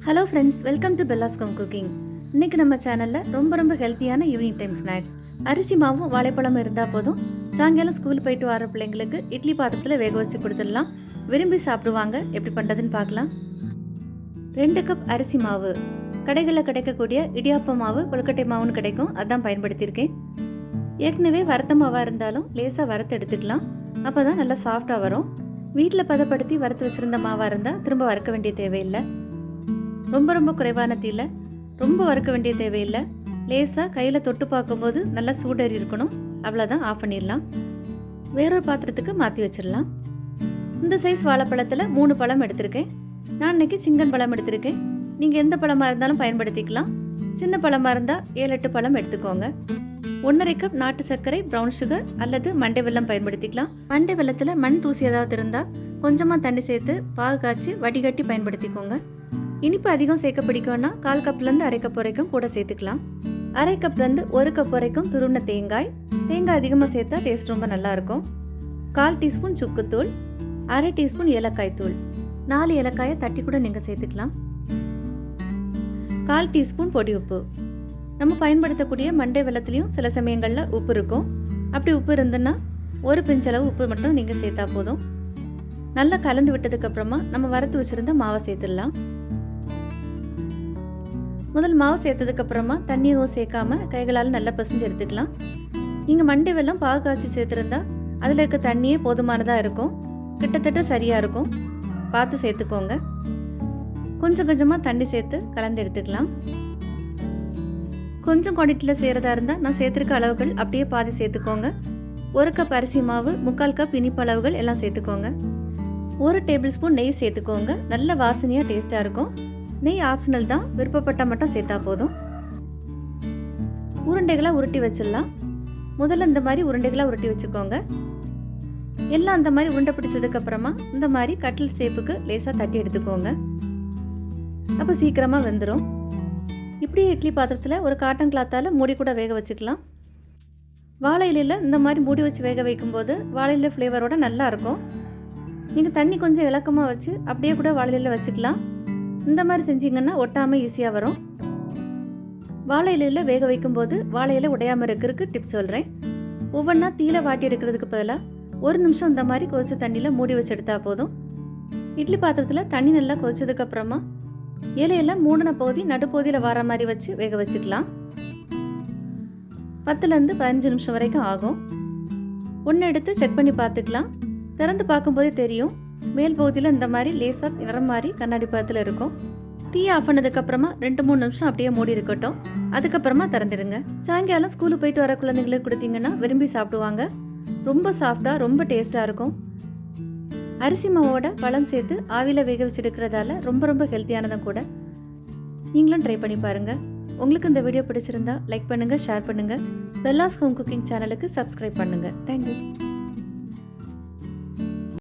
Hello friends, welcome to Bella's home cooking. இன்றைக்கி நம்ம சேனலில் ரொம்ப ஹெல்த்தியான ஈவினிங் டைம் ஸ்நாக்ஸ். அரிசி மாவும் வாழைப்பழமும் இருந்தால் போதும். சாயங்காலம் ஸ்கூல் போயிட்டு வர பிள்ளைங்களுக்கு இட்லி பாத்திரத்தில் வேக வச்சு கொடுத்துடலாம். விரும்பி சாப்பிடுவாங்க. எப்படி பண்ணுறதுன்னு பார்க்கலாம். 2 கப் அரிசி மாவு. கடைகளில் கிடைக்கக்கூடிய இடியாப்ப மாவு, கொழுக்கட்டை மாவுன்னு கிடைக்கும். அதான் பயன்படுத்தியிருக்கேன். ஏற்கனவே வறுத்த மாவாக இருந்தாலும் லேசாக வறுத்து எடுத்துக்கலாம். அப்போ தான் நல்லா சாஃப்டாக வரும். வீட்டில் பதப்படுத்தி வறுத்து வச்சுருந்த மாவாக இருந்தால் திரும்ப வறுக்க வேண்டிய தேவையில்லை. ரொம்ப குறைவான தீயில், ரொம்ப வறுக்க வேண்டிய தேவையில்லை. லேசாக கையில் தொட்டு பார்க்கும்போது நல்லா சூடேறி இருக்கணும். அவ்வளோதான், ஆஃப் பண்ணிடலாம். வேறொரு பாத்திரத்துக்கு மாற்றி வச்சிடலாம். இந்த சைஸ் வாழைப்பழத்தில் 3 பழம் எடுத்திருக்கேன். நான் இன்னைக்கு சிங்கன் பழம் எடுத்திருக்கேன். நீங்கள் எந்த பழமாக இருந்தாலும் பயன்படுத்திக்கலாம். சின்ன பழமாக இருந்தால் 7-8 பழம் எடுத்துக்கோங்க. 1/2 கப் நாட்டு சர்க்கரை, ப்ரௌன் சுகர் அல்லது மண்டை வெல்லம் பயன்படுத்திக்கலாம். மண்டை வெல்லத்தில் மண் தூசி ஏதாவது இருந்தால் கொஞ்சமாக தண்ணி சேர்த்து பாகு காய்ச்சி வடிகட்டி பயன்படுத்திக்கோங்க. இனிப்பு அதிகம் சேர்க்க பிடிக்கும்னா 1/4 கப்லேருந்து 1/2 கப் வரைக்கும் கூட சேர்த்துக்கலாம். 1/2 கப்லேருந்து 1 கப் வரைக்கும் துருவின தேங்காய் அதிகமாக சேர்த்தா டேஸ்ட் ரொம்ப நல்லாயிருக்கும். 1/4 டீஸ்பூன் சுக்குத்தூள், 1/2 டீஸ்பூன் ஏலக்காய் தூள். 4 ஏலக்காயை தட்டி கூட நீங்கள் சேர்த்துக்கலாம். 1/4 டீஸ்பூன் பொடி உப்பு. நம்ம பயன்படுத்தக்கூடிய மண்டை வெல்லத்துலேயும் சில சமயங்களில் உப்பு இருக்கும். அப்படி உப்பு இருந்துன்னா 1 பிஞ்சளவு உப்பு மட்டும் நீங்கள் சேர்த்தா போதும். நல்லா கலந்து விட்டதுக்கப்புறமா நம்ம வறுத்து வச்சுருந்த மாவை சேர்த்துடலாம். முதல் மாவு சேர்த்ததுக்கப்புறமா தண்ணி எதுவும் சேர்க்காம கைகளால் நல்லா பிசைஞ்சு எடுத்துக்கலாம். நீங்கள் மண்டை வெல்லம் பாகு காய்ச்சி சேர்த்துருந்தா அதில் இருக்க தண்ணியே போதுமானதாக இருக்கும். கிட்டத்தட்ட சரியாக இருக்கும். பார்த்து சேர்த்துக்கோங்க. கொஞ்சமாக தண்ணி சேர்த்து கலந்து எடுத்துக்கலாம். கொஞ்சம் குவான்டிட்டியில் செய்கிறதா இருந்தால் நான் சேர்த்துருக்க அளவுகள் அப்படியே பாதி சேர்த்துக்கோங்க. 1 கப் அரிசி மாவு, 3/4 கப் இனிப்பு அளவுகள் எல்லாம் சேர்த்துக்கோங்க. 1 டேபிள் ஸ்பூன் நெய் சேர்த்துக்கோங்க. நல்ல வாசனையாக டேஸ்ட்டாக இருக்கும். நெய் ஆப்ஷனல் தான், விருப்பப்பட்டால் மட்டும் சேர்த்தா போதும். உருண்டைகளாக உருட்டி வச்சிடலாம். முதல்ல இந்த மாதிரி உருண்டைகளாக உருட்டி வச்சுக்கோங்க. எல்லாம் அந்த மாதிரி உருண்டை பிடிச்சதுக்கப்புறமா இந்த மாதிரி கட்டில் சேப்புக்கு லேசாக தட்டி எடுத்துக்கோங்க. அப்போ சீக்கிரமாக வெந்துடும். இப்படியே இட்லி பாத்திரத்தில் ஒரு காட்டன் கிளாத்தால் மூடி கூட வேக வச்சுக்கலாம். வாழை இலையில் இந்த மாதிரி மூடி வச்சு வேக வைக்கும்போது வாழை இலை ஃப்ளேவரோட நல்லா இருக்கும். நீங்கள் தண்ணி கொஞ்சம் இலக்கமாக வச்சு அப்படியே கூட வாழை இலையில் வச்சுக்கலாம். இந்த மாதிரி செஞ்சிங்கன்னா ஒட்டாமல் ஈஸியாக வரும். வாழை இலையில் வேக வைக்கும்போது வாழை இலை உடையாமல் இருக்கிறதுக்கு டிப்ஸ் சொல்கிறேன். ஒவ்வொன்றா தீயில வாட்டி எடுக்கிறதுக்கு பதிலாக 1 நிமிஷம் இந்த மாதிரி கொதிச்ச தண்ணியில் மூடி வச்சு எடுத்தால் போதும். இட்லி பாத்திரத்தில் தண்ணி நல்லா கொதிச்சதுக்கப்புறமா இலையெல்லாம் மூடின பகுதி நடுப்பகுதியில் வர மாதிரி வச்சு வேக வச்சுக்கலாம். 10லேருந்து 15 நிமிஷம் வரைக்கும் ஆகும். ஒன்று எடுத்து செக் பண்ணி பார்த்துக்கலாம். திறந்து பார்க்கும்போதே தெரியும், மேல் பகுதியில் இந்த மாதிரி லேசாக நிறம் மாதிரி கண்ணாடி பதத்தில் இருக்கும். தீ ஆஃப் பண்ணதுக்கப்புறமா 2-3 நிமிஷம் அப்படியே மூடி இருக்கட்டும். அதுக்கப்புறமா திறந்துடுங்க. சாயங்காலம் ஸ்கூலுக்கு போயிட்டு வர குழந்தைங்களுக்கு கொடுத்தீங்கன்னா விரும்பி சாப்பிடுவாங்க. ரொம்ப சாஃப்டாக, ரொம்ப டேஸ்ட்டாக இருக்கும். அரிசி மாவோட பழம் சேர்த்து ஆவியில் வேக வச்சு எடுக்கிறதால ரொம்ப ஹெல்த்தியானதும் கூட. நீங்களும் ட்ரை பண்ணி பாருங்கள். உங்களுக்கு இந்த வீடியோ பிடிச்சிருந்தா லைக் பண்ணுங்கள், ஷேர் பண்ணுங்கள். பெல்லாஸ் ஹோம் குக்கிங் சேனலுக்கு சப்ஸ்கிரைப் பண்ணுங்கள். தேங்க்யூ.